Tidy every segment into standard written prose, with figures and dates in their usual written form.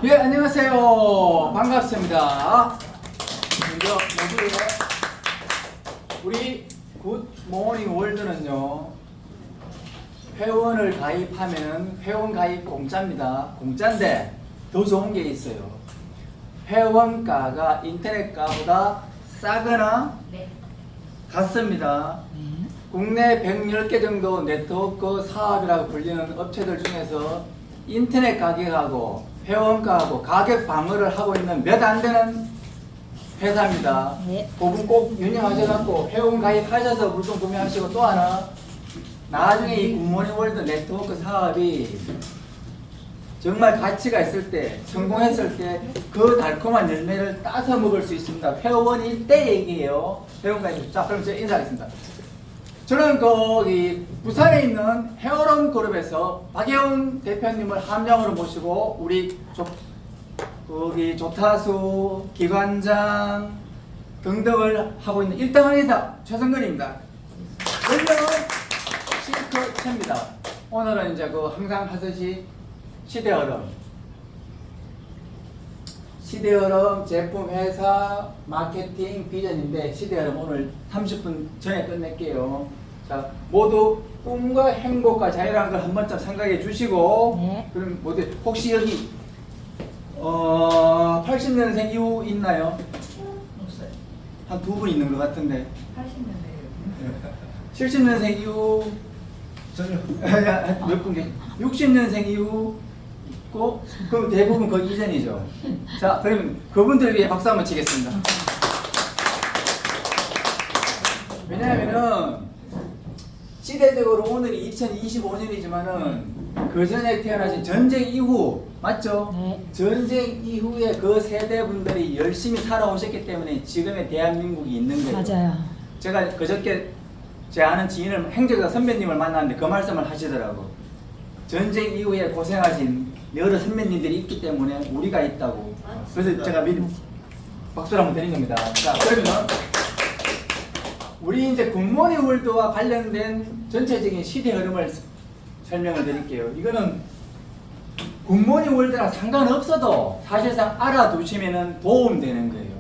예, 안녕하세요. 반갑습니다. 먼저 우리 굿모닝 월드는요, 회원을 가입하면 회원 가입 공짜입니다. 공짜인데 더 좋은 게 있어요. 회원가가 인터넷가보다 싸거나 같습니다. 국내 110개 정도 네트워크 사업이라고 불리는 업체들 중에서 인터넷 가격하고 회원가하고 가격 방어를 하고 있는 몇 안 되는 회사입니다. 그분 꼭 유념하셔갖고 회원 가입하셔서 물건 구매하시고, 또 하나 나중에 이 굿모닝 월드 네트워크 사업이 정말 가치가 있을 때, 성공했을 때 그 달콤한 열매를 따서 먹을 수 있습니다. 회원일 때 얘기예요. 회원 가입. 자, 그럼 제가 인사하겠습니다. 저는 거기 부산에 있는 헤어론 그룹에서 박예훈 대표님을 함장으로 모시고 우리 거기 조타수, 기관장 등등을 하고 있는 1등 회사 최성근입니다. 별명은 싱크체입니다. 오늘은 이제 항상 하듯이 시대얼음 제품 회사 마케팅 비전인데, 시대얼음 오늘 30분 전에 끝낼게요. 자, 모두 꿈과 행복과 자유라는 걸 한 번쯤 생각해 주시고, 그럼 모두 혹시 여기 80년생 이후 있나요? 없어요. 한 두 분 있는 것 같은데. 80년대. 70년생 이후 전혀. 몇 분 계시? 60년생 이후 있고, 그럼 대부분 그 이전이죠. 자, 그러면 그분들 위해 박수 한번 치겠습니다. 왜냐하면은 시대적으로 오늘이 2025년이지만은 그 전에 태어나신 전쟁 이후, 맞죠? 네. 전쟁 이후에 그 세대분들이 열심히 살아오셨기 때문에 지금의 대한민국이 있는 거예요. 맞아요. 제가 그저께 제 아는 지인을, 행정가 선배님을 만났는데 그 말씀을 하시더라고. 전쟁 이후에 고생하신 여러 선배님들이 있기 때문에 우리가 있다고. 그래서 제가 미리 박수를 한번 드린 겁니다. 자, 그러면 우리 이제 굿모닝 월드와 관련된 전체적인 시대 흐름을 설명을 드릴게요. 이거는 굿모닝 월드랑 상관없어도 사실상 알아두시면 도움되는 거예요.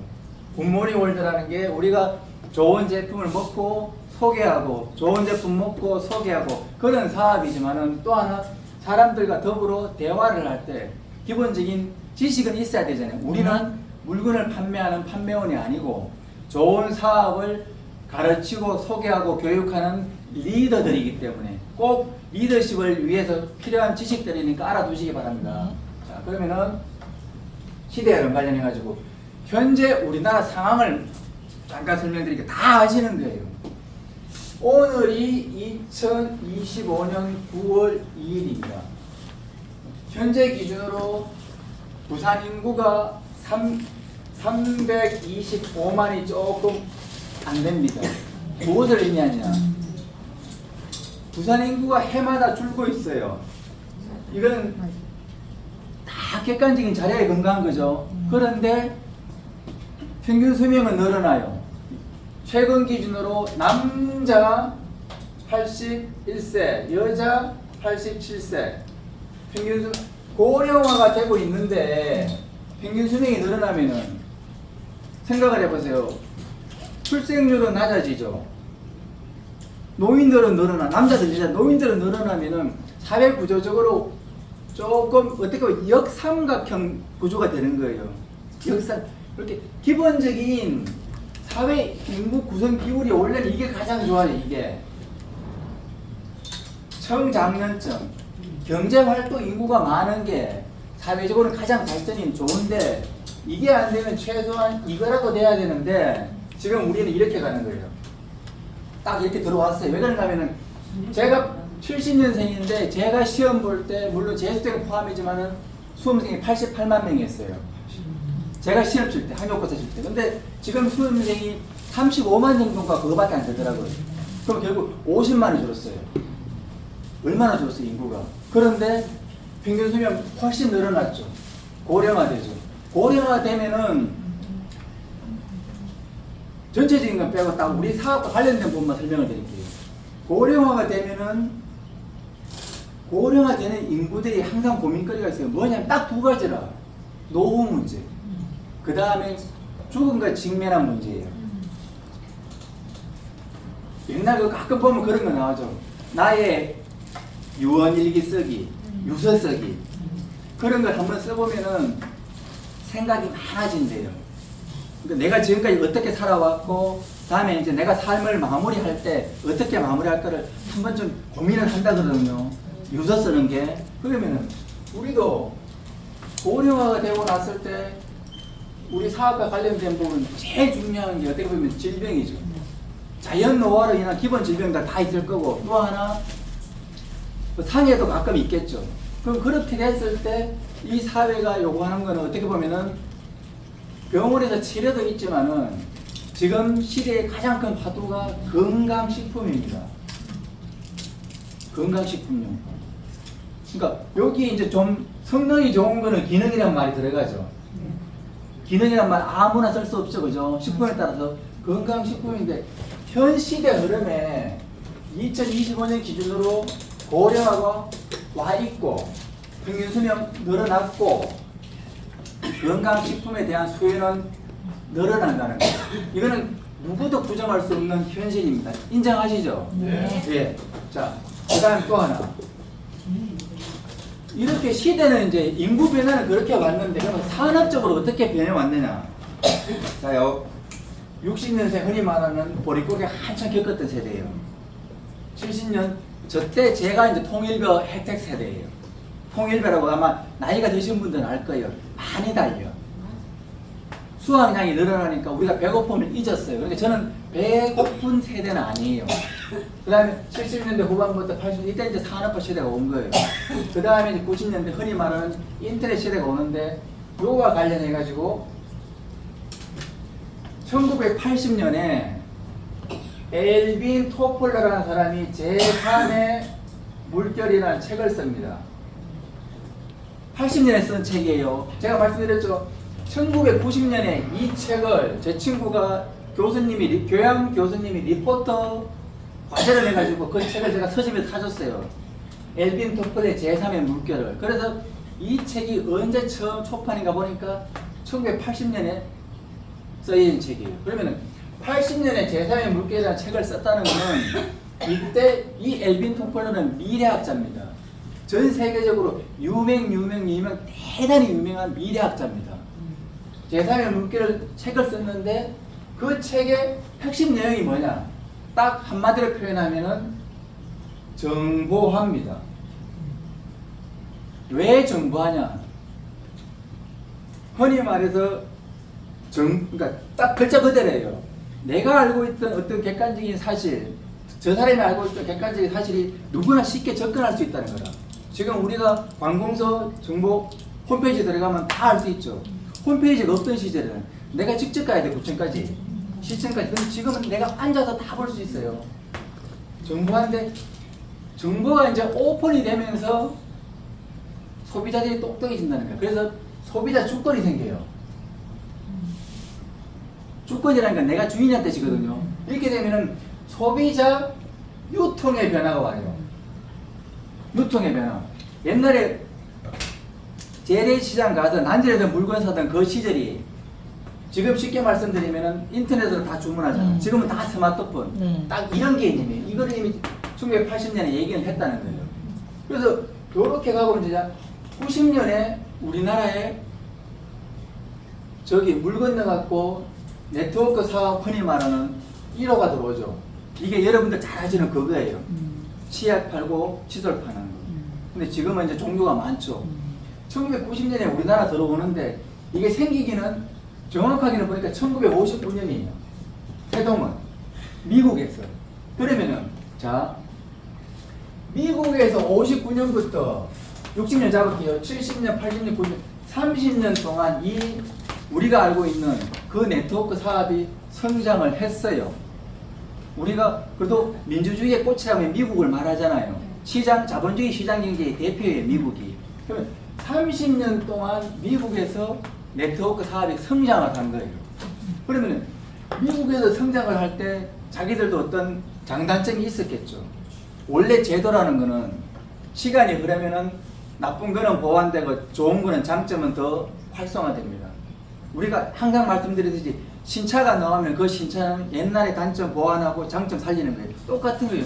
굿모닝 월드라는 게 우리가 좋은 제품을 먹고 소개하고, 좋은 제품 먹고 소개하고 그런 사업이지만은, 또 하나 사람들과 더불어 대화를 할 때 기본적인 지식은 있어야 되잖아요. 우리는 물건을 판매하는 판매원이 아니고 좋은 사업을 가르치고 소개하고 교육하는 리더들이기 때문에 꼭 리더십을 위해서 필요한 지식들이니까 알아두시기 바랍니다. 자, 그러면은 시대랑 관련해 가지고 현재 우리나라 상황을 잠깐 설명드릴게요. 다 아시는 거예요. 오늘이 2025년 9월 2일입니다. 현재 기준으로 부산 인구가 325만이 조금 안 됩니다. 무엇을 의미하냐? 부산 인구가 해마다 줄고 있어요. 이건 다 객관적인 자료에 근거한 거죠. 그런데 평균 수명은 늘어나요. 최근 기준으로 남자 81세, 여자 87세, 평균 수명 고령화가 되고 있는데 평균 수명이 늘어나면은 생각을 해보세요. 출생률은 낮아지죠. 노인들은 남자들, 여자, 노인들은 늘어나면은 사회 구조적으로 조금 어떻게 보면 역삼각형 구조가 되는 거예요. 이렇게 기본적인 사회 인구 구성 비율이 원래는 이게 가장 좋아요. 이게 청장년층, 경제활동 인구가 많은 게 사회적으로 가장 발전이 좋은데, 이게 안 되면 최소한 이거라도 돼야 되는데 지금 우리는 이렇게 가는 거예요. 딱 이렇게 들어왔어요. 왜 그런가 하면은 제가 70년생인데 제가 시험 볼 때 물론 재수생 포함이지만은 수험생이 88만 명이었어요. 제가 시험 칠 때, 학력고사 칠 때. 근데 지금 수험생이 35만 정도가 그거밖에 안 되더라고요. 그럼 결국 50만이 줄었어요. 얼마나 줄었어요, 인구가. 그런데 평균 수명 훨씬 늘어났죠. 고령화되죠. 고령화되면은 전체적인 건 빼고 딱 우리 사업과 관련된 부분만 설명을 드릴게요. 고령화가 되면은 고령화되는 인구들이 항상 고민거리가 있어요. 뭐냐면 딱 두 가지라. 노후 문제. 그 다음에 죽음과 직면한 문제예요. 옛날 그 가끔 보면 그런 거 나오죠. 나의 유언일기 쓰기, 유서 쓰기. 그런 걸 한번 써보면은 생각이 많아진대요. 그러니까 내가 지금까지 어떻게 살아왔고, 다음에 이제 내가 삶을 마무리할 때 어떻게 마무리할 거를 한번 좀 고민을 한다 그러거든요. 유서 쓰는 게. 그러면은 우리도 고령화가 되고 났을 때 우리 사업과 관련된 부분 제일 중요한 게 어떻게 보면 질병이죠. 자연 노화로 인한 기본 질병들 다 있을 거고, 또 하나 상해도 가끔 있겠죠. 그럼 그렇게 됐을 때 이 사회가 요구하는 거는 어떻게 보면은 병원에서 치료도 있지만은 지금 시대의 가장 큰 화두가 건강식품입니다. 건강식품용. 그러니까 여기 이제 좀 성능이 좋은 거는 기능이란 말이 들어가죠. 기능이란 말 아무나 쓸 수 없죠, 그죠? 식품에 따라서 건강식품인데 현 시대 흐름에 2025년 기준으로 고령화가 와 있고 평균 수명 늘어났고 건강식품에 대한 수요는 늘어난다는 거예요. 이거는 누구도 부정할 수 없는 현실입니다. 인정하시죠? 네. 예. 자, 그 다음 또 하나. 이렇게 시대는 이제 인구 변화는 그렇게 왔는데 그러면 산업적으로 어떻게 변해왔느냐. 자요. 60년생 흔히 말하는 보릿고개 한참 겪었던 세대예요. 70년 저때 제가 이제 통일교 혜택 세대예요. 통일배라고 아마 나이가 드신 분들은 알 거예요. 많이 달려. 수확량이 늘어나니까 우리가 배고픔을 잊었어요. 그러니까 저는 배고픈 세대는 아니에요. 그 다음에 70년대 후반부터 80년대 이때 이제 산업화 시대가 온 거예요. 그 다음에 이제 90년대 흔히 말하는 인터넷 시대가 오는데 요거와 관련해 가지고 1980년에 엘빈 토플러라는 사람이 제3의 물결이라는 책을 씁니다. 80년에 쓴 책이에요. 제가 말씀드렸죠. 1990년에 이 책을 제 친구가 교수님이, 교양 교수님이 리포터 과제를 해가지고 그 책을 제가 서점에서 사줬어요. 엘빈 토플의 제3의 물결을. 그래서 이 책이 언제 처음 초판인가 보니까 1980년에 써있는 책이에요. 그러면은 80년에 제3의 물결이라는 책을 썼다는 것은 이때 이 엘빈 토플러는 미래학자입니다. 전 세계적으로 대단히 유명한 미래학자입니다. 제3의 물결을 책을 썼는데 그 책의 핵심 내용이 뭐냐? 딱 한마디로 표현하면은 정보화입니다. 왜 정보화냐? 흔히 말해서 그러니까 딱 글자 그대로예요. 내가 알고 있던 어떤 객관적인 사실, 저 사람이 알고 있던 객관적인 사실이 누구나 쉽게 접근할 수 있다는 거라. 지금 우리가 관공서 정보 홈페이지 들어가면 다 알 수 있죠. 홈페이지가 없던 시절에는 내가 직접 가야 돼, 구청까지, 시청까지. 근데 지금은 내가 앉아서 다 볼 수 있어요. 정보한데 정보가 이제 오픈이 되면서 소비자들이 똑똑해진다는 거예요. 그래서 소비자 주권이 생겨요. 주권이라는 건 내가 주인한 뜻이거든요. 이렇게 되면은 소비자 유통의 변화가 와요. 유통의 변화. 옛날에 재래시장 가서 난제에서 물건 사던 그 시절이 지금 쉽게 말씀드리면은 인터넷으로 다 주문하잖아요. 지금은 다 스마트폰. 딱 이런 개념이에요. 이걸 이미 1980년에 얘기를 했다는 거예요. 그래서 요렇게 가고 이제 90년에 우리나라에 저기 물 건너갖고 네트워크 사업 흔히 말하는 1호가 들어오죠. 이게 여러분들 잘 아시는 그거예요. 치약 팔고 칫솔 파는 거. 근데 지금은 이제 종류가 많죠. 1990년에 우리나라 들어오는데 이게 생기기는 정확하게는 보니까 1959년이에요. 태동은 미국에서. 그러면은 자 미국에서 59년부터 60년 잡을게요. 70년, 80년, 90년, 30년 동안 이 우리가 알고 있는 그 네트워크 사업이 성장을 했어요. 우리가 그래도 민주주의의 꽃이라면 미국을 말하잖아요. 시장, 자본주의 시장 경제의 대표예요, 미국이. 그러면 30년 동안 미국에서 네트워크 사업이 성장을 한 거예요. 그러면 미국에서 성장을 할 때 자기들도 어떤 장단점이 있었겠죠. 원래 제도라는 거는 시간이 흐르면은 나쁜 거는 보완되고 좋은 거는 장점은 더 활성화됩니다. 우리가 항상 말씀드리듯이 신차가 나오면 그 신차는 옛날의 단점 보완하고 장점 살리는 거예요. 똑같은 거예요.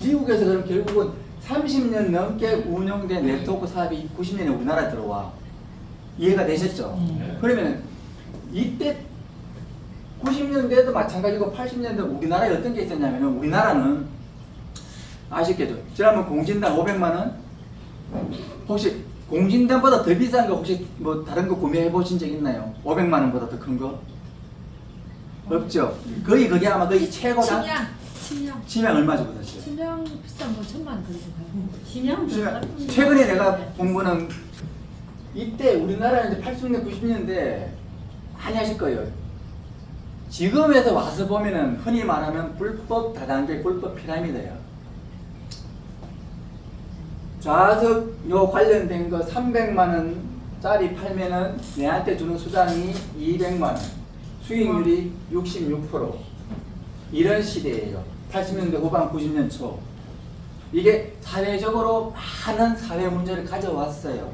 미국에서 그럼 결국은 30년 넘게 운영된 네트워크 사업이 90년에 우리나라에 들어와. 이해가 되셨죠? 그러면 이때 90년대도 마찬가지고 80년대 우리나라에 어떤 게 있었냐면 우리나라는 아시겠죠? 지난번 공진당 500만 원? 혹시 공진당보다 더 비싼 거 혹시 뭐 다른 거 구매해 보신 적 있나요? 500만 원보다 더 큰 거? 없죠? 거의 그게 아마 거의 최고다? 침향 얼마 주고 샀어요? 침향 비싼 거 1,000만 원 그래도 가요. 침향 최근에 내가 본 거는 이때 우리나라는 이제 80년, 90년대 많이 하실 거예요. 지금에서 와서 보면은 흔히 말하면 불법 다단계, 불법 피라미드예요. 좌석 요 관련된 거 300만 원짜리 팔면은 내한테 주는 수당이 200만 원, 수익률이 66%. 이런 시대예요. 80년대 후반, 90년 초. 이게 사회적으로 많은 사회 문제를 가져왔어요.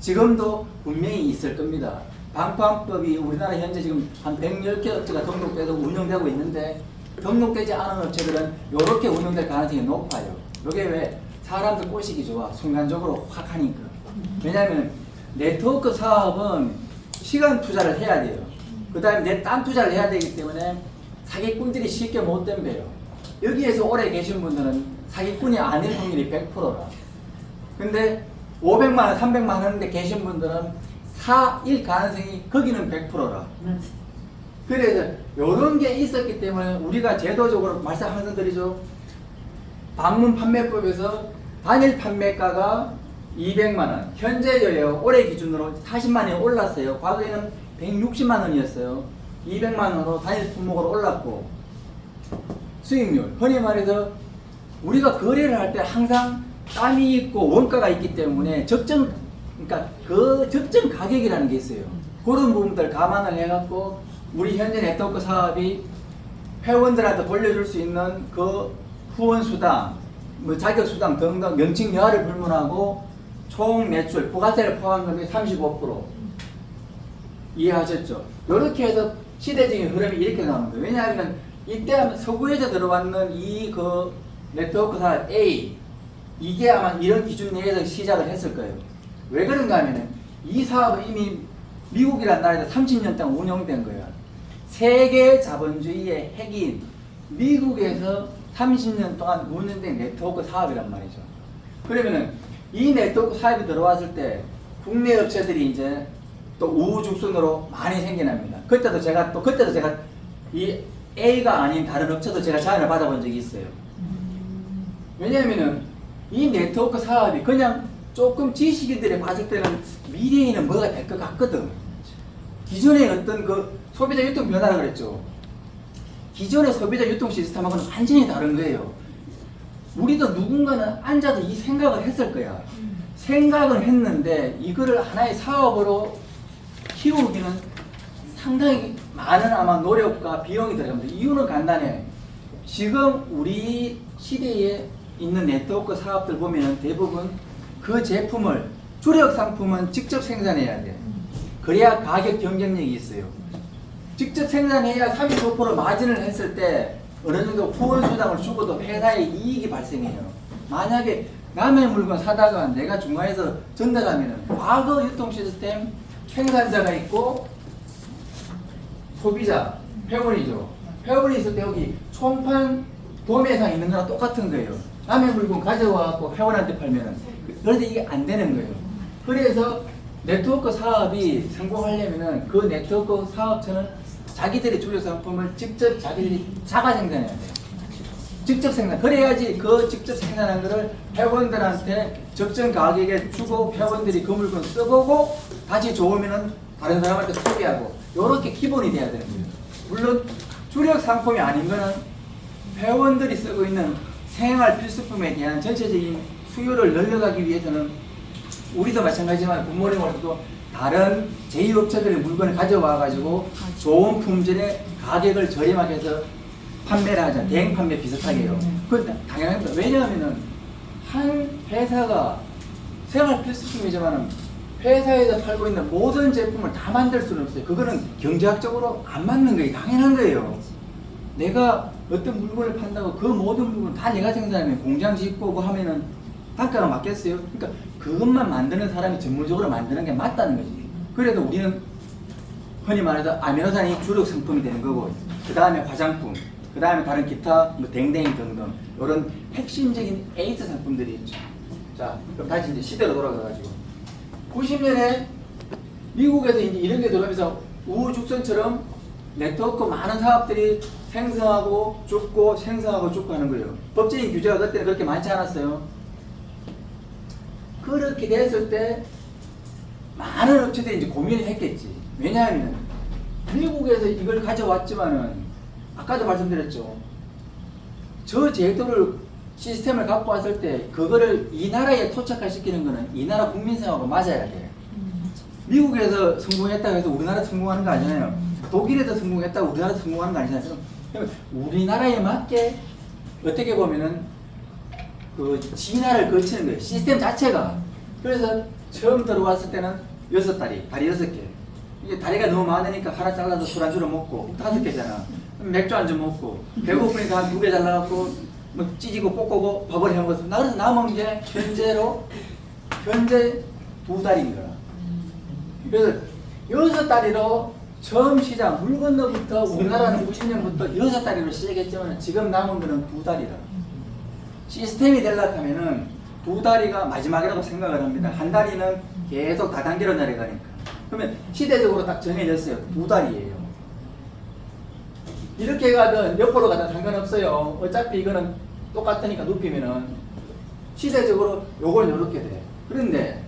지금도 분명히 있을 겁니다. 방판법이 우리나라 현재 지금 한 110개 업체가 등록돼서 운영되고 있는데 등록되지 않은 업체들은 이렇게 운영될 가능성이 높아요. 이게 왜? 사람들 꼬시기 좋아. 순간적으로 확 하니까. 왜냐하면 네트워크 사업은 시간 투자를 해야 돼요. 그 다음에 내 딴 투자를 해야 되기 때문에 사기꾼들이 쉽게 못 덤벼요. 여기에서 오래 계신 분들은 사기꾼이 아닐 확률이 100%라. 근데 500만 원, 300만 원 하는데 계신 분들은 사일 가능성이 거기는 100%라. 그래서 이런 게 있었기 때문에 우리가 제도적으로 말씀 항상 드리죠. 방문 판매법에서 단일 판매가가 200만 원, 현재요 올해 기준으로 40만 원이 올랐어요. 과거에는 160만 원이었어요. 200만 원으로 단일 품목으로 올랐고 수익률, 흔히 말해서 우리가 거래를 할 때 항상 땀이 있고 원가가 있기 때문에 그러니까 그 적정 가격이라는 게 있어요. 그런 부분들 감안을 해갖고 우리 현재 네트워크 사업이 회원들한테 돌려줄 수 있는 그 후원 수당, 뭐 자격 수당 등등 명칭 여하를 불문하고 총 매출, 부가세를 포함한 금액 35% 이해하셨죠? 이렇게 해서 시대적인 흐름이 이렇게 나오는 거예요. 왜냐하면 이때 서구에서 들어왔는 이 그 네트워크 사업 A 이게 아마 이런 기준 내에서 시작을 했을 거예요. 왜 그런가 하면은 이 사업은 이미 미국이라는 나라에서 30년 동안 운영된 거예요. 세계 자본주의의 핵인 미국에서 30년 동안 운영된 네트워크 사업이란 말이죠. 그러면은 이 네트워크 사업이 들어왔을 때 국내 업체들이 이제 또 우후죽순으로 많이 생겨납니다. 그때도 제가 이 A가 아닌 다른 업체도 제가 제안을 받아본 적이 있어요. 왜냐하면은 이 네트워크 사업이 그냥 조금 지식인들이 봤을 때는 미래에는 뭐가 될 것 같거든. 기존의 어떤 그 소비자 유통 변화라 그랬죠. 기존의 소비자 유통 시스템하고는 완전히 다른 거예요. 우리도 누군가는 앉아서 이 생각을 했을 거야. 생각은 했는데 이거를 하나의 사업으로 키우기는 상당히 많은 아마 노력과 비용이 들어갑니다. 이유는 간단해. 지금 우리 시대에 있는 네트워크 사업들 보면은 대부분 그 제품을 주력 상품은 직접 생산해야 돼. 그래야 가격 경쟁력이 있어요. 직접 생산해야 35% 마진을 했을 때 어느 정도 후원 수당을 주고도 회사에 이익이 발생해요. 만약에 남의 물건 사다가 내가 중간에서 전달하면은 과거 유통 시스템 생산자가 있고 소비자, 회원이죠. 회원이 있을 때 여기 총판 도매상 있는 거랑 똑같은 거예요. 남의 물건 가져와갖고 회원한테 팔면은. 그런데 이게 안 되는 거예요. 그래서 네트워크 사업이 성공하려면은 그 네트워크 사업체는 자기들의 주요 상품을 직접 자기들이 자가 생산해야 돼요. 직접 생산. 그래야지 그 직접 생산한 거를 회원들한테 적정 가격에 주고 회원들이 그 물건 써보고 다시 좋으면은 다른 사람한테 소개하고 요렇게 기본이 돼야 되는 거예요. 물론 주력 상품이 아닌 거는 회원들이 쓰고 있는 생활 필수품에 대한 전체적인 수요를 늘려가기 위해서는 우리도 마찬가지지만 굿모닝월드도 다른 제2업체들의 물건을 가져와 가지고 좋은 품질의 가격을 저렴하게 해서 판매를 하자. 대행 판매 비슷하게 해요. 그건 당연합니다. 왜냐하면은 한 회사가 생활 필수품이지만 회사에서 팔고 있는 모든 제품을 다 만들 수는 없어요. 그거는 경제학적으로 안 맞는 거예요. 당연한 거예요. 내가 어떤 물건을 판다고 그 모든 물건 다 내가 생산하면 공장 짓고 그거 하면은 단가가 맞겠어요? 그러니까 그것만 만드는 사람이 전문적으로 만드는 게 맞다는 거지. 그래도 우리는 흔히 말해서 아미노산이 주력 상품이 되는 거고, 그 다음에 화장품, 그 다음에 다른 기타 뭐 댕댕이 등등 이런 핵심적인 에이스 상품들이 있죠. 자, 그럼 다시 이제 시대로 돌아가가지고 90년에 미국에서 이제 이런 게 들어오면서 우후죽순처럼 네트워크 많은 사업들이 생성하고 죽고 생성하고 죽고 하는 거예요. 법적인 규제가 그때는 그렇게 많지 않았어요. 그렇게 됐을 때 많은 업체들이 이제 고민을 했겠지. 왜냐하면 미국에서 이걸 가져왔지만은 아까도 말씀드렸죠. 저 제도를 시스템을 갖고 왔을 때 그거를 이 나라에 토착화시키는 거는 이 나라 국민성하고 맞아야 돼. 미국에서 성공했다고 해서 우리나라 성공하는 거 아니잖아요. 독일에서 성공했다고 우리나라 성공하는 거 아니잖아요. 그러면 우리나라에 맞게 어떻게 보면은 그 진화를 거치는 거예요. 시스템 자체가. 그래서 처음 들어왔을 때는 6다리, 다리 6개. 이게 다리가 너무 많으니까 하나 잘라서 술안주로 먹고 5개잖아. 맥주 안주 먹고 배고프니까 한 2개 잘라갖고 뭐 찢고 볶고 밥을 해먹었어. 나 그래서 남은 게 현재 2다리인 거야. 그래서 6다리로 처음 시작, 물 건너부터 우리나라는 90년부터 6다리로 시작했지만 지금 남은 거는 2다리라. 시스템이 되려고 하면은 2다리가 마지막이라고 생각을 합니다. 한 다리는 계속 다단계로 내려가니까. 그러면 시대적으로 딱 정해졌어요. 2다리예요. 이렇게 가든 옆으로 가든 상관없어요. 어차피 이거는 똑같으니까 눕히면은 시대적으로 요걸 요렇게 돼. 그런데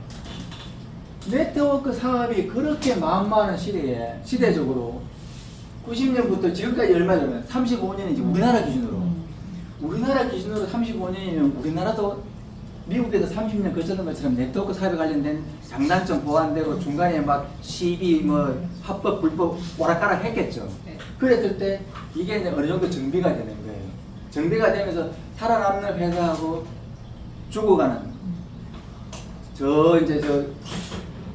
네트워크 사업이 그렇게 만만한 시대에 시대적으로 90년부터 지금까지 얼마 전에 35년이지 우리나라 기준으로. 우리나라 기준으로 35년이면 우리나라도 미국에서 30년 거쳤던 것처럼 네트워크 사업에 관련된 장단점 보완되고 중간에 막 시비 뭐 합법 불법 오락가락 했겠죠. 그랬을 때 이게 이제 어느 정도 정비가 되는 거예요. 정비가 되면서 살아남는 회사하고 죽어가는 저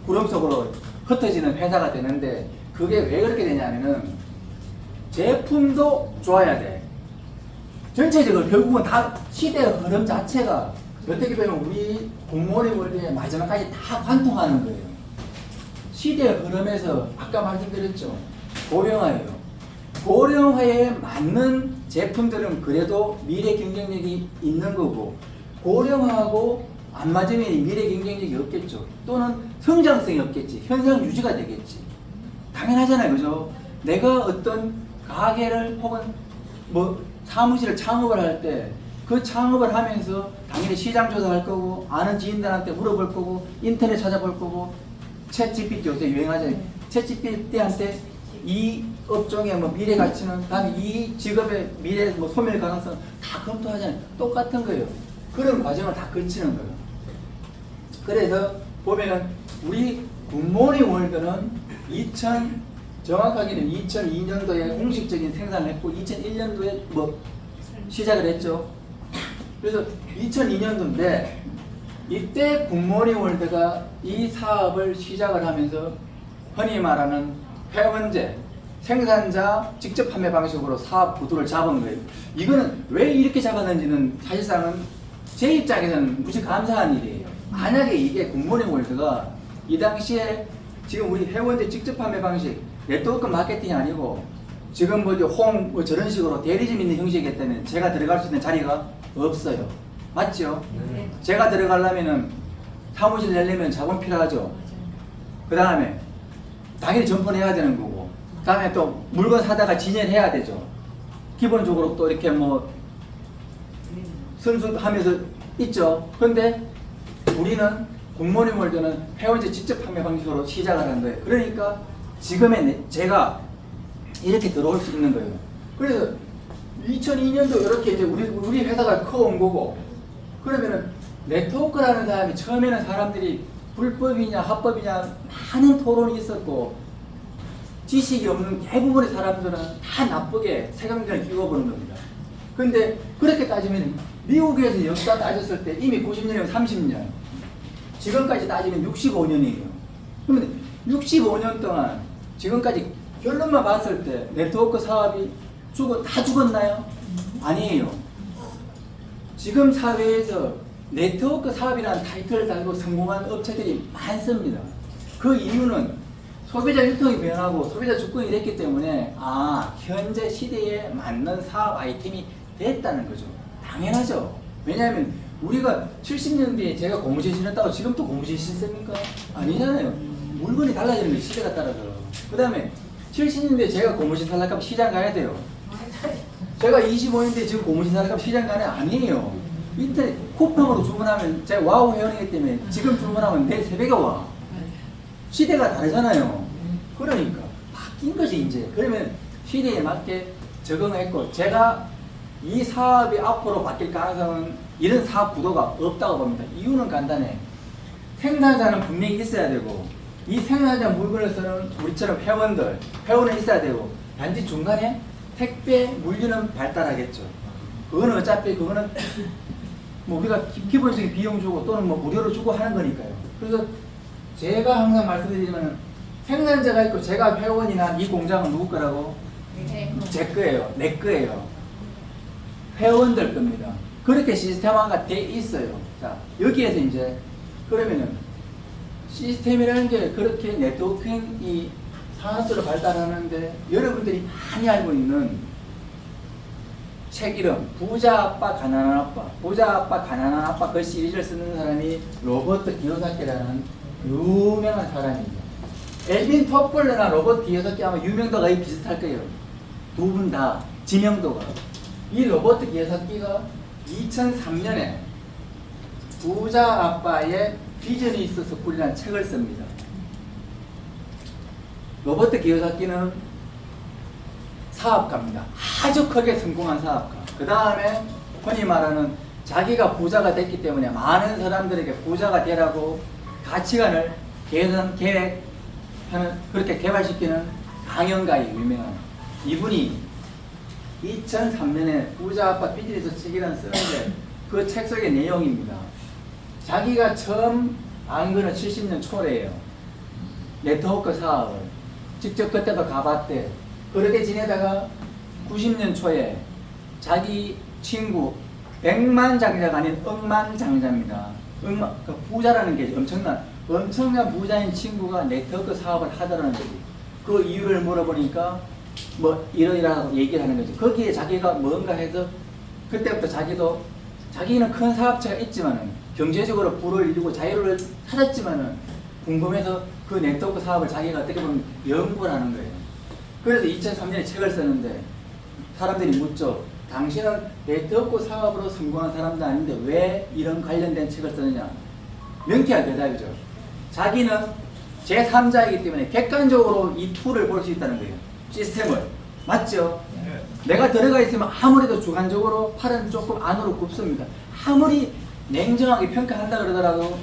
구름 속으로 흩어지는 회사가 되는데 그게 왜 그렇게 되냐면은 제품도 좋아야 돼. 전체적으로 결국은 다 시대의 흐름 자체가 어떻게 보면 우리 공무원의 원리에 마지막까지 다 관통하는 거예요. 시대의 흐름에서 아까 말씀드렸죠. 고령화예요. 고령화에 맞는 제품들은 그래도 미래 경쟁력이 있는 거고 고령화하고 안 맞으면 미래 경쟁력이 없겠죠. 또는 성장성이 없겠지. 현상 유지가 되겠지. 당연하잖아요. 그죠? 내가 어떤 가게를 혹은 뭐 사무실을 창업을 할 때 그 창업을 하면서 당연히 시장 조사할 거고 아는 지인들한테 물어볼 거고 인터넷 찾아볼 거고 챗GPT 요새 유행하잖아요. 챗GPT한테 이 업종의 뭐 미래 가치는 다음에 이 직업의 미래 뭐 소멸 가능성 다 검토하잖아요. 똑같은 거예요. 그런 과정을 다 거치는 거예요. 그래서 보면은 우리 굿모닝 월드는 정확하게는 2002년도에 공식적인 생산을 했고 2001년도에 뭐 시작을 했죠. 그래서 2002년도인데 이때 굿모닝 월드가 이 사업을 시작을 하면서 흔히 말하는 회원제, 생산자 직접 판매 방식으로 사업 구도를 잡은 거예요. 이거는 왜 이렇게 잡았는지는 사실상은 제 입장에서는 무지 감사한 일이에요. 만약에 이게 굿모닝 월드가 이 당시에 지금 우리 회원제 직접 판매 방식 네트워크 마케팅이 아니고 지금 뭐 저런 식으로 대리점 있는 형식이었다면 제가 들어갈 수 있는 자리가 없어요. 맞죠? 네. 제가 들어가려면은 사무실 내려면 자본 필요하죠. 그 다음에 당연히 점포해야 되는 거고 그 다음에 또 물건 사다가 진열해야 되죠. 기본적으로 또 이렇게 뭐 선수하면서 있죠. 근데 우리는 굿모닝 월드는 회원제 직접 판매 방식으로 시작을 한 거예요. 그러니까 지금의 제가 이렇게 들어올 수 있는 거예요. 그래서 2002년도 이렇게 이제 우리 회사가 커온 거고 그러면은 네트워크라는 사람이 처음에는 사람들이 불법이냐 합법이냐 많은 토론이 있었고 지식이 없는 대부분의 사람들은 다 나쁘게 색안경을 끼고 보는 겁니다. 근데 그렇게 따지면 미국에서 역사 따졌을 때 이미 90년이면 30년. 지금까지 따지면 65년이에요. 그러면 65년 동안 지금까지 결론만 봤을 때 네트워크 사업이 다 죽었나요? 아니에요. 지금 사회에서 네트워크 사업이라는 타이틀을 달고 성공한 업체들이 많습니다. 그 이유는 소비자 유통이 변하고 소비자 주권이 됐기 때문에 현재 시대에 맞는 사업 아이템이 됐다는 거죠. 당연하죠. 왜냐하면 우리가 70년대에 제가 고무신 신었다고 지금 또 고무신 신습니까? 아니잖아요. 물건이 달라지는 거예요. 시대가 따라서. 그 다음에 70년대에 제가 고무신 살려면 시장 가야 돼요. 제가 25년대에 지금 고무신 살려면 시장 가는 아니에요. 인터넷 쿠팡으로 주문하면 제가 와우 회원이기 때문에 지금 주문하면 내일 새벽에 와. 시대가 다르잖아요. 그러니까 바뀐 거지 이제. 그러면 시대에 맞게 적응했고 제가 이 사업이 앞으로 바뀔 가능성은 이런 사업 구도가 없다고 봅니다. 이유는 간단해. 생산자는 분명히 있어야 되고 이 생산자 물건을 쓰는 우리처럼 회원은 있어야 되고 단지 중간에 택배 물류는 발달하겠죠. 그거는 어차피 그거는 뭐 우리가 기본적인 비용 주고 또는 뭐 무료로 주고 하는 거니까요. 그래서 제가 항상 말씀드리지만 생산자가 있고 제가 회원이나 이 공장은 누구 거라고? 제 거예요. 내 거예요. 회원들 겁니다. 그렇게 시스템화가 돼 있어요. 자, 여기에서 이제 그러면은 시스템이라는 게 그렇게 네트워킹이 산업적으로 발달하는데 여러분들이 많이 알고 있는 책 이름 부자 아빠 가난한 아빠 부자 아빠 가난한 아빠 그 시리즈를 쓰는 사람이 로버트 기요사키라는 유명한 사람입니다. 엘빈 토플러나 로버트 기요사키 아마 유명도가 거의 비슷할 거예요. 두 분 다 지명도가. 이 로버트 기요사키가 2003년에 부자 아빠의 비전이 있어서 꾸리라는 책을 씁니다. 로버트 기요사키는 사업가입니다. 아주 크게 성공한 사업가. 그 다음에 흔히 말하는 자기가 부자가 됐기 때문에 많은 사람들에게 부자가 되라고 가치관을 계획하는 그렇게 개발시키는 강연가의 유명한 이분이 2003년에 부자 아빠 비즈니스 책이라는 쓰는데 그 책 속의 내용입니다. 자기가 처음 안 거는 70년 초래예요. 네트워크 사업을 직접 그때도 가봤대. 그렇게 지내다가 90년 초에 자기 친구 백만장자가 아닌 억만장자입니다. 그 부자라는 게 엄청난 부자인 친구가 네트워크 사업을 하더라는 거지. 그 이유를 물어보니까 뭐 이러이러하고 얘기를 하는 거지. 거기에 자기가 뭔가 해서 그때부터 자기는 큰 사업체가 있지만은 경제적으로 부를 이루고 자유를 찾았지만은 궁금해서 그 네트워크 사업을 자기가 어떻게 보면 연구를 하는 거예요. 그래서 2003년에 책을 썼는데 사람들이 묻죠. 당신은 네트워크 사업으로 성공한 사람도 아닌데 왜 이런 관련된 책을 쓰느냐. 명쾌한 대답이죠. 자기는 제3자이기 때문에 객관적으로 이 툴을 볼 수 있다는 거예요. 시스템을. 맞죠? 네. 내가 들어가 있으면 아무래도 주관적으로 팔은 조금 안으로 굽습니다. 아무리 냉정하게 평가한다 그러더라도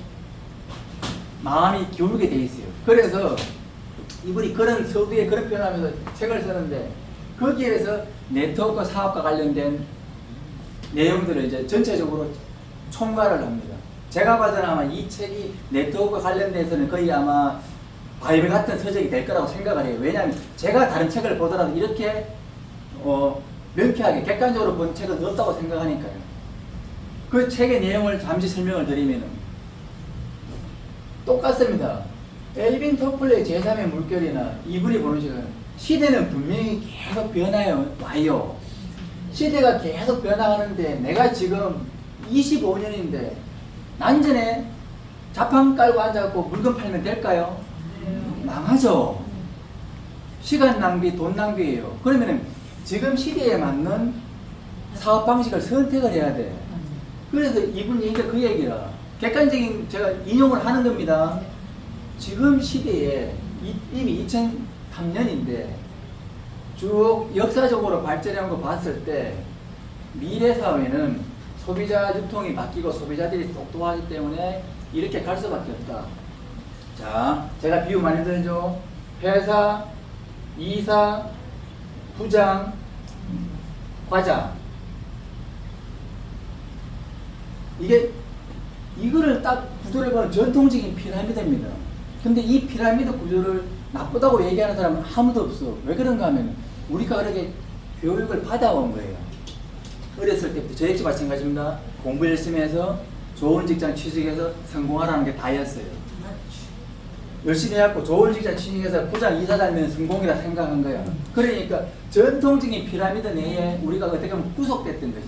마음이 기울게 돼 있어요. 그래서 이분이 그런 서두에 그런 표현하면서 책을 쓰는데 거기에서 네트워크 사업과 관련된 내용들을 이제 전체적으로 총괄을 합니다. 제가 봐서는 아마 이 책이 네트워크 관련돼서는 거의 아마 바이블 같은 서적이 될 거라고 생각을 해요. 왜냐하면 제가 다른 책을 보더라도 이렇게 명쾌하게 객관적으로 본 책은 없다고 생각하니까요. 그 책의 내용을 잠시 설명을 드리면 똑같습니다. 엘빈 토플러의 제3의 물결이나 이분이 보는 시대는 분명히 계속 와요. 시대가 계속 변화하는데 내가 지금 25년인데 난전에 자판 깔고 앉아갖고 물건 팔면 될까요? 망하죠. 시간 낭비, 돈 낭비예요. 그러면은 지금 시대에 맞는 사업 방식을 선택을 해야 돼. 그래서 이분 얘기가 그 얘기라. 객관적인 제가 인용을 하는 겁니다. 지금 시대에 이미 2003년인데 쭉 역사적으로 발전한 거 봤을 때 미래 사회는 소비자 유통이 바뀌고 소비자들이 똑똑하기 때문에 이렇게 갈 수밖에 없다. 자, 제가 비유 많이 들죠. 회사, 이사, 부장, 과장. 이거를 딱 구조를 보면 전통적인 피라미드입니다. 근데 이 피라미드 구조를 나쁘다고 얘기하는 사람은 아무도 없어. 왜 그런가 하면 우리가 그렇게 교육을 받아온 거예요. 어렸을 때부터 저희 집 마찬가지입니다. 공부 열심히 해서 좋은 직장 취직해서 성공하라는 게 다였어요. 열심히 해갖고 좋은 직장 취직해서 부장 이사장이면 성공이라 생각한 거야. 그러니까 전통적인 피라미드 내에 우리가 어떻게 보면 구속됐던 거지.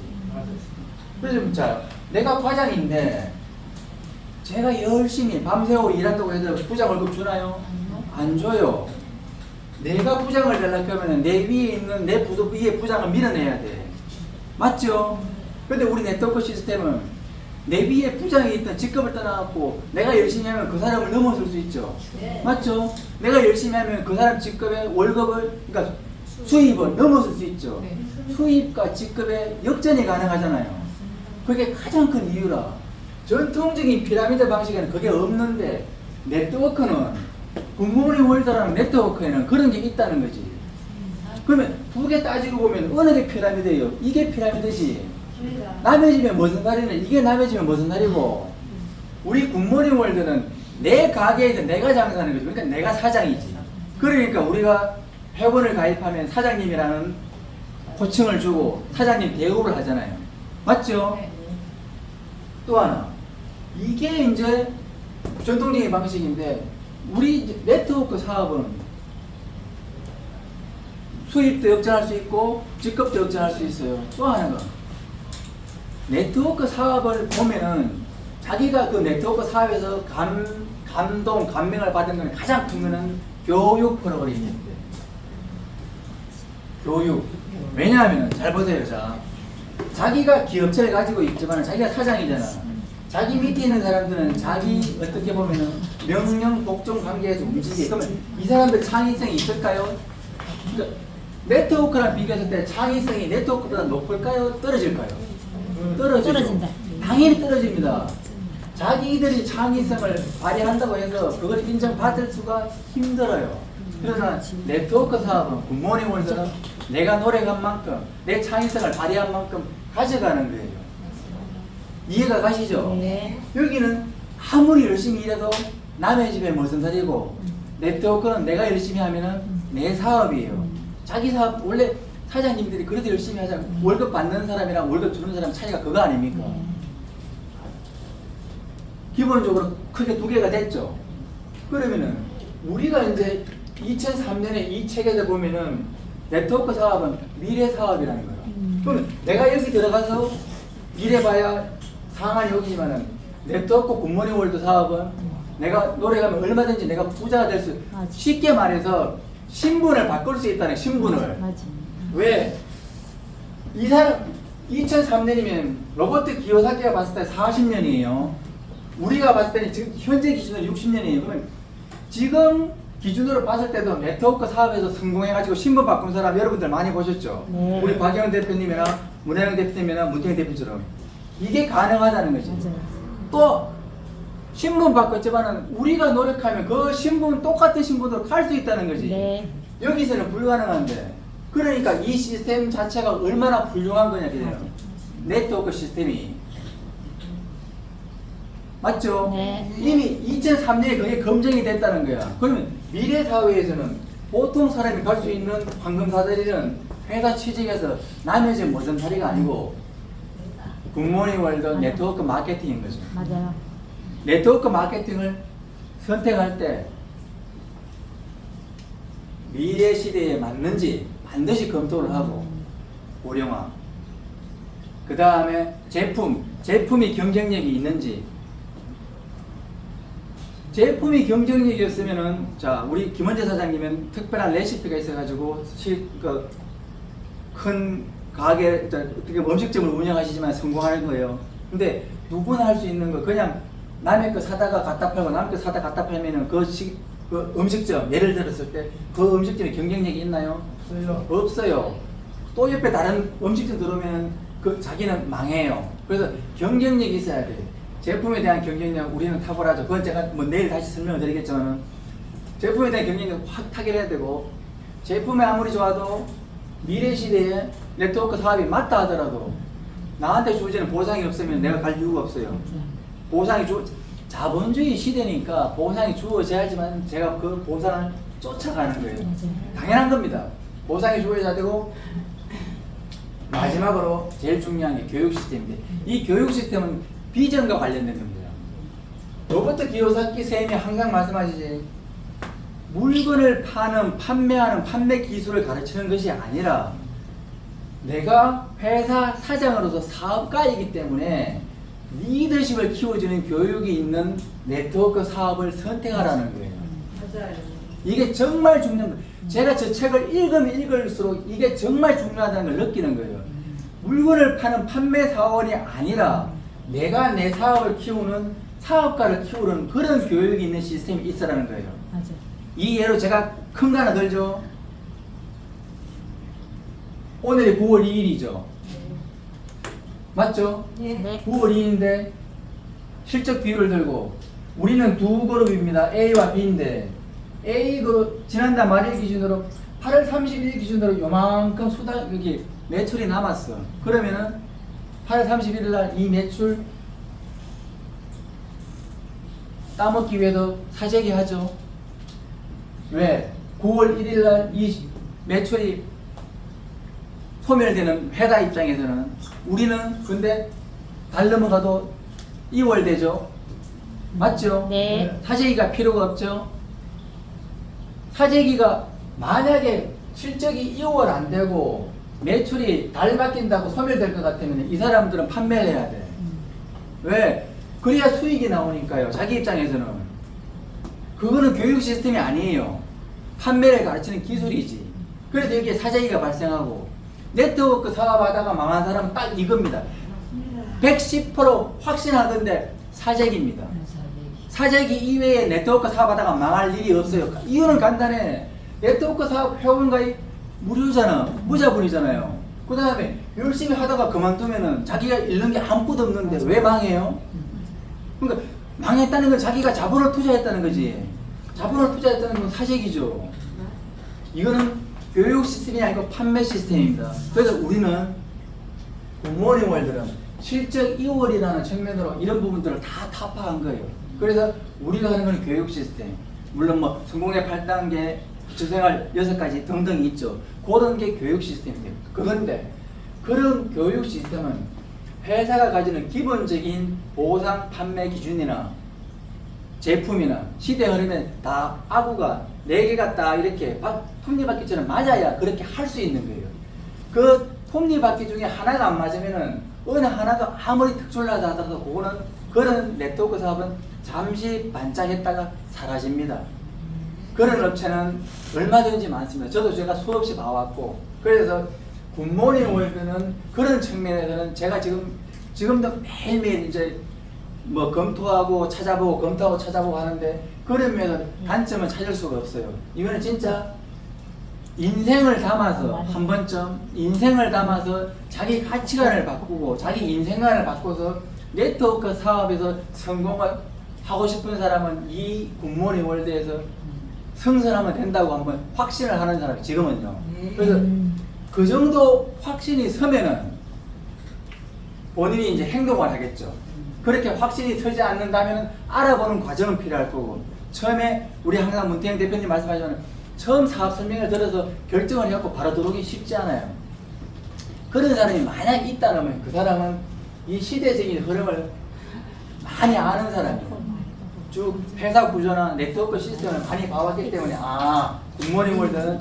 그래서 자, 내가 과장인데 제가 열심히 밤새고 일한다고 해서 부장 월급 주나요? 안 줘요. 내가 부장을 되려고 하면 내 위에 있는 내 부서 위에 부장을 밀어내야 돼. 맞죠? 근데 우리 네트워크 시스템은 내 위에 부장이 있던 직급을 떠나갖고 내가 열심히 하면 그 사람을 넘어설 수 있죠. 네. 맞죠? 내가 열심히 하면 그 사람 직급의 월급을, 그러니까 수입을 넘어설 수 있죠. 네. 수입과 직급의 역전이 가능하잖아요. 그게 가장 큰 이유라. 전통적인 피라미드 방식에는 그게 없는데 네트워크는 굿모닝 월드라는 네트워크에는 그런 게 있다는 거지. 그러면 두 개 따지고 보면 어느 게 피라미드예요? 이게 피라미드지. 남의 집에 무슨 날이는 이게 남의 집에 무슨 날이고, 우리 굿모닝 월드는 내 가게에서 내가 장사하는 거지. 그러니까 내가 사장이지. 그러니까 우리가 회원을 가입하면 사장님이라는 호칭을 주고 사장님 대우를 하잖아요. 맞죠? 또 하나, 이게 이제 전통적인 방식인데 우리 이제 네트워크 사업은 수입도 역전할 수 있고 직급도 역전할 수 있어요. 또 하나가 네트워크 사업을 보면은 자기가 그 네트워크 사업에서 감동, 감명을 받은 건 가장 큰 거는 교육 프로그램입니다. 교육. 왜냐하면 잘 보세요. 자, 자기가 기업체를 가지고 있지만 자기가 사장이잖아. 자기 밑에 있는 사람들은 자기 어떻게 보면은 명령 복종 관계에서 움직이. 그러면 이 사람들 창의성이 있을까요? 그러니까 네트워크랑 비교했을 때 창의성이 네트워크보다 높을까요? 떨어질까요? 떨어지죠. 떨어진다. 당연히 떨어집니다. 자기들이 창의성을 발휘한다고 해서 그걸 인정받을 수가 힘들어요. 그러나 네트워크 사업은 굿모닝 월드는 내가 노력한 만큼 내 창의성을 발휘한 만큼 가져가는 거예요. 이해가 가시죠? 네. 여기는 아무리 열심히 일해도 남의 집에 무슨 살이고, 네트워크는 내가 열심히 하면은 내 사업이에요. 자기 사업, 원래 사장님들이 그래도 열심히 하자. 월급 받는 사람이랑 월급 주는 사람 차이가 그거 아닙니까? 기본적으로 크게 두 개가 됐죠. 그러면은 우리가 이제 2003년에 이 책에서 보면은 네트워크 사업은 미래 사업이라는 거예요. 그러면 내가 여기 들어가서 일해봐야 상한이 여기지만은 네트워크 굿모닝 월드 사업은 내가 노력하면 얼마든지 내가 부자가 될 수, 맞아. 쉽게 말해서 신분을 바꿀 수 있다는 신분을. 맞아. 왜? 이 사람 2003년이면 로버트 기요사키가 봤을 때 40년이에요. 우리가 봤을 때는 지금 현재 기준으로 60년이에요. 그러면 지금 기준으로 봤을 때도 네트워크 사업에서 성공해가지고 신분 바꾼 사람 여러분들 많이 보셨죠? 네. 우리 박영은 대표님이나 문혜영 대표님이나 문태영 대표처럼 이게 가능하다는 거지. 맞아요. 또 신분 바꿨지만은 우리가 노력하면 그 신분 똑같은 신분으로 갈 수 있다는 거지. 네. 여기서는 불가능한데. 그러니까 이 시스템 자체가 얼마나 훌륭한 거냐 그래요. 네트워크 시스템이. 맞죠? 네. 이미 2003년에 그게 검증이 됐다는 거야. 그러면 미래 사회에서는 보통 사람이 갈 수 있는 황금사다리는 회사 취직해서 남의 집 무슨 다리가 아니고 굿모닝 월드 네트워크 마케팅인 거죠. 맞아요. 네트워크 마케팅을 선택할 때 미래 시대에 맞는지 반드시 검토를 하고 고령화. 그 다음에 제품이 경쟁력이 있는지. 제품이 경쟁력이었으면은, 자, 우리 김원재 사장님은 특별한 레시피가 있어가지고 큰 가게, 어떻게 음식점을 운영하시지만 성공하는 거예요. 근데 누구나 할 수 있는 거, 그냥 남의 거 사다가 갖다 팔고 남의 거 사다 갖다 팔면은 그 음식점, 예를 들었을 때 그 음식점에 경쟁력이 있나요? 없어요. 없어요. 또 옆에 다른 음식점 들어오면 그 자기는 망해요. 그래서 경쟁력이 있어야 돼요. 제품에 대한 경쟁력 우리는 탁월하죠. 그건 제가 뭐 내일 다시 설명을 드리겠지만 제품에 대한 경쟁력 확 타결해야 되고, 제품이 아무리 좋아도 미래 시대에 네트워크 사업이 맞다 하더라도 나한테 주어지는 보상이 없으면 내가 갈 이유가 없어요. 보상이 자본주의 시대니까 보상이 주어져야지만 제가 그 보상을 쫓아가는 거예요. 당연한 겁니다. 보상이 주어져야 되고, 마지막으로 제일 중요한 게 교육 시스템인데, 이 교육 시스템은 비전과 관련된 겁니다. 로버트 기요사키 쌤이 항상 말씀하시지, 물건을 판매하는 판매 기술을 가르치는 것이 아니라 내가 회사 사장으로서 사업가이기 때문에 리더십을 키워주는 교육이 있는 네트워크 사업을 선택하라는 거예요. 맞아요. 이게 정말 중요한 거예요. 제가 저 책을 읽으면 읽을수록 이게 정말 중요하다는 걸 느끼는 거예요. 물건을 파는 판매 사원이 아니라 내가 내 사업을 키우는 사업가를 키우는 그런 교육이 있는 시스템이 있으라는 거예요. 맞아. 이 예로 제가 큰 거 하나 들죠. 오늘이 9월 2일이죠. 맞죠? 네. 9월 2일인데 실적 비율을 들고 우리는 두 그룹입니다. A와 B인데 A 그 지난달 말일 기준으로 8월 30일 기준으로 요만큼 여기 매출이 남았어. 그러면은 8월 31일 날 이 매출 따먹기 위해서 사재기 하죠. 왜? 9월 1일 날 이 매출이 소멸되는 회사 입장에서는 우리는 근데 달 넘어가도 2월 되죠. 맞죠? 네. 사재기가 필요가 없죠. 사재기가 만약에 실적이 2월 안 되고 매출이 달 바뀐다고 소멸될 것 같으면 이 사람들은 판매를 해야 돼. 왜? 그래야 수익이 나오니까요. 자기 입장에서는. 그거는 교육 시스템이 아니에요. 판매를 가르치는 기술이지. 그래서 여기에 사재기가 발생하고 네트워크 사업하다가 망한 사람은 딱 이겁니다. 110% 확신하던데 사재기입니다. 사재기 이외에 네트워크 사업하다가 망할 일이 없어요. 이유는 간단해. 네트워크 사업 회원가입 무료잖아. 무자본이잖아요. 그 다음에 열심히 하다가 그만두면은 자기가 잃는 게 아무것도 없는데 왜 망해요? 그러니까 망했다는 건 자기가 자본을 투자했다는 거지. 자본을 투자했다는 건 사재기죠. 이거는 교육 시스템이 아니고 판매 시스템입니다. 그래서 우리는 굿모닝 월드는 실적 2월이라는 측면으로 이런 부분들을 다 타파한 거예요. 그래서 우리가 하는 건 교육 시스템. 물론 뭐 성공의 8단계, 주생활 6가지 등등 있죠. 그런 게 교육 시스템이에요. 그런데 그런 교육 시스템은 회사가 가지는 기본적인 보상 판매 기준이나 제품이나 시대 흐름에 다 아구가 4개가 딱 이렇게 톱니바퀴처럼 맞아야 그렇게 할 수 있는 거예요. 그 톱니바퀴 중에 하나가 안 맞으면은 어느 하나가 아무리 특출나다 하더라도 그거는 그런 네트워크 사업은 잠시 반짝했다가 사라집니다. 그런 업체는 얼마든지 많습니다. 저도 제가 수없이 봐왔고, 그래서 굿모닝 월드는 그런 측면에서는 제가 지금도 매일매일 이제 뭐 검토하고 찾아보고 검토하고 찾아보고 하는데 그런 면은 단점을 찾을 수가 없어요. 이거는 진짜 인생을 담아서 한 번쯤 인생을 담아서 자기 가치관을 바꾸고 자기 인생관을 바꿔서 네트워크 사업에서 성공을 하고 싶은 사람은 이 굿모닝 월드에서 승선하면 된다고 한번 확신을 하는 사람이 지금은요. 그래서 그 정도 확신이 서면은 본인이 이제 행동을 하겠죠. 그렇게 확신이 서지 않는다면 알아보는 과정은 필요할 거고, 처음에 우리 항상 문태영 대표님 말씀하시면 처음 사업 설명을 들어서 결정을 해갖고 바로 들어오기 쉽지 않아요. 그런 사람이 만약 있다면 그 사람은 이 시대적인 흐름을 많이 아는 사람이에요. 쭉 회사 구조나 네트워크 시스템을 많이 봐왔기 때문에 굿모닝 월드는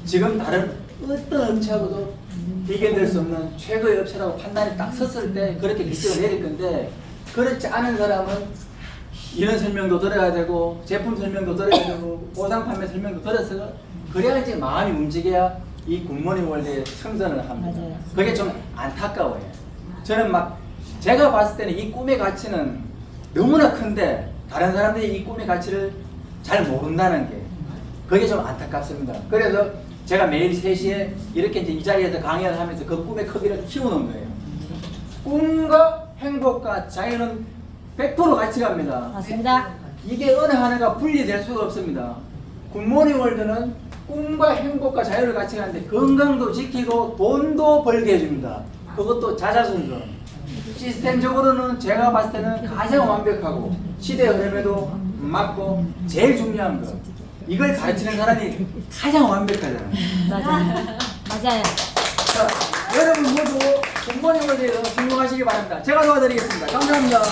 지금 다른 어떤 업체하고도 비교될 수 없는 최고의 업체라고 판단이 딱 섰을 때 그렇게 결정을 내릴 건데, 그렇지 않은 사람은 이런 설명도 들어야 되고 제품 설명도 들어야 되고 보상 판매 설명도 들어서 그래야지 마음이 움직여야 이 굿모닝 월드에 승선을 합니다. 맞아요. 그게 좀 안타까워요. 저는 막 제가 봤을 때는 이 꿈의 가치는 너무나 큰데 다른 사람들이 이 꿈의 가치를 잘 모른다는 게 그게 좀 안타깝습니다. 그래서 제가 매일 3시에 이렇게 이제 이 자리에서 강연을 하면서 그 꿈의 크기를 키우는 거예요. 꿈과 행복과 자유는 100% 같이 갑니다. 맞습니다. 이게 어느 하나가 분리될 수가 없습니다. 굿모닝 월드는 꿈과 행복과 자유를 같이 가는데 건강도 지키고 돈도 벌게 해줍니다. 그것도 자자손손. 시스템적으로는 제가 봤을 때는 가장 완벽하고 시대 흐름에도 맞고 제일 중요한 거. 이걸 가르치는 사람이 가장 완벽하잖아요. 맞아요. 맞아요. 자, 여러분 모두 공부하는 것에 대해서 성공하시기 바랍니다. 제가 도와드리겠습니다. 감사합니다.